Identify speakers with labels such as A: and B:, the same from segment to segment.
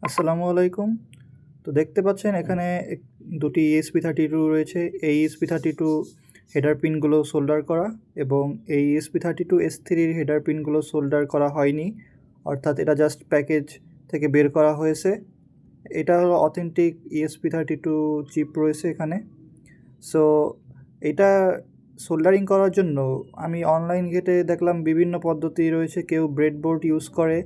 A: আসসালামু আলাইকুম। তো দেখতে পাচ্ছেন এখানে দুটি ESP32 রয়েছে। এই ESP32 হেডার পিনগুলো সোল্ডার করা এবং এই ESP32S3 হেডার পিনগুলো সোল্ডার করা হয়নি, অর্থাৎ এটা জাস্ট প্যাকেজ থেকে বের করা হয়েছে। এটা হলো অথেন্টিক ESP32 চিপ রয়েছে এখানে। সো এটা সোল্ডারিং করার জন্য আমি অনলাইন ঘেটে দেখলাম বিভিন্ন পদ্ধতি রয়েছে। কেউ ব্রেডবোর্ড ইউজ করে,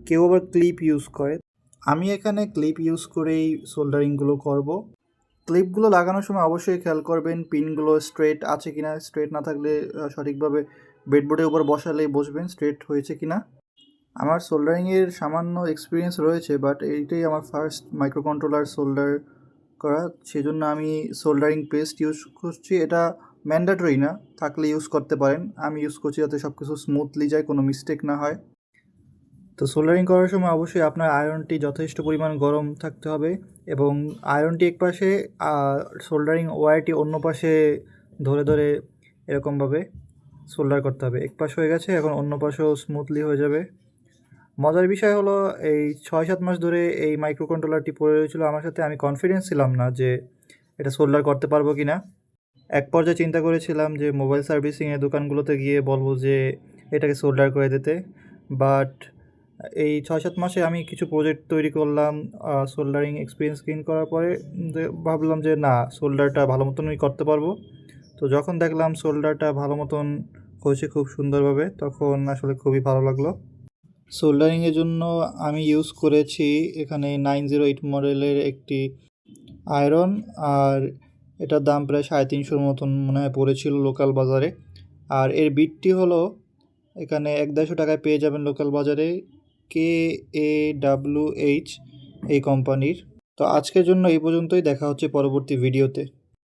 A: কেউ আবার ক্লিপ ইউজ করে। আমি এখানে ক্লিপ ইউজ করেই সোল্ডারিংগুলো করব। ক্লিপগুলো লাগানোর সময় অবশ্যই খেয়াল করবেন পিনগুলো স্ট্রেট আছে কিনা। স্ট্রেট না থাকলে সঠিকভাবে ব্রেডবোর্ডের উপর বসালেই বুঝবেন স্ট্রেট হয়েছে কিনা। আমার সোল্ডারিংয়ের সামান্য এক্সপিরিয়েন্স রয়েছে, বাট এইটাই আমার ফার্স্ট মাইক্রো কন্ট্রোলার সোল্ডার করা, সেজন্য আমি সোল্ডারিং পেস্ট ইউজ করছি। এটা ম্যান্ডেটরি না, থাকলে ইউজ করতে পারেন। আমি ইউজ করছি যাতে সব কিছু স্মুথলি যায়, কোনো মিস্টেক না হয়। তো সোল্ডারিং করার সময় অবশ্যই আপনার আয়রনটি যথেষ্ট পরিমাণ গরম থাকতে হবে এবং আয়রনটি এক পাশে সোল্ডারিং ওয়্যারটি অন্য পাশে ধরে ধরে এরকমভাবে সোল্ডার করতে হবে। এক পাশ হয়ে গেছে, এখন অন্য পাশেও স্মুথলি হয়ে যাবে। মজার বিষয় হলো এই 6-7 মাস ধরে এই মাইক্রো কন্ট্রোলারটি পড়ে রয়েছিল আমার সাথে। আমি কনফিডেন্স ছিলাম না যে এটা সোল্ডার করতে পারবো কি না। এক পর্যায়ে চিন্তা করেছিলাম যে মোবাইল সার্ভিসিংয়ের দোকানগুলোতে গিয়ে বলবো যে এটাকে সোল্ডার করে দিতে, বাট এই 6-7 মাসে আমি কিছু প্রজেক্ট তৈরি করলাম। সোল্ডারিং এক্সপিরিয়েন্স গেইন করার পরে ভাবলাম যে না, সোল্ডারটা ভালো মতনই করতে পারবো। তো যখন দেখলাম সোল্ডারটা ভালো মতন হয়েছে খুব সুন্দরভাবে, তখন আসলে খুবই ভালো লাগলো। সোল্ডারিংয়ের জন্য আমি ইউজ করেছি এখানে 908 মডেলের একটি আয়রন, আর এটার দাম প্রায় 350 মতন মনে হয় পড়েছিল লোকাল বাজারে। আর এর বিটটি হলো এখানে 150 টাকায় পেয়ে যাবেন লোকাল বাজারে, KAWH এই কোম্পানির। তো আজকের জন্য এই পর্যন্তই, দেখা হচ্ছে পরবর্তী ভিডিওতে।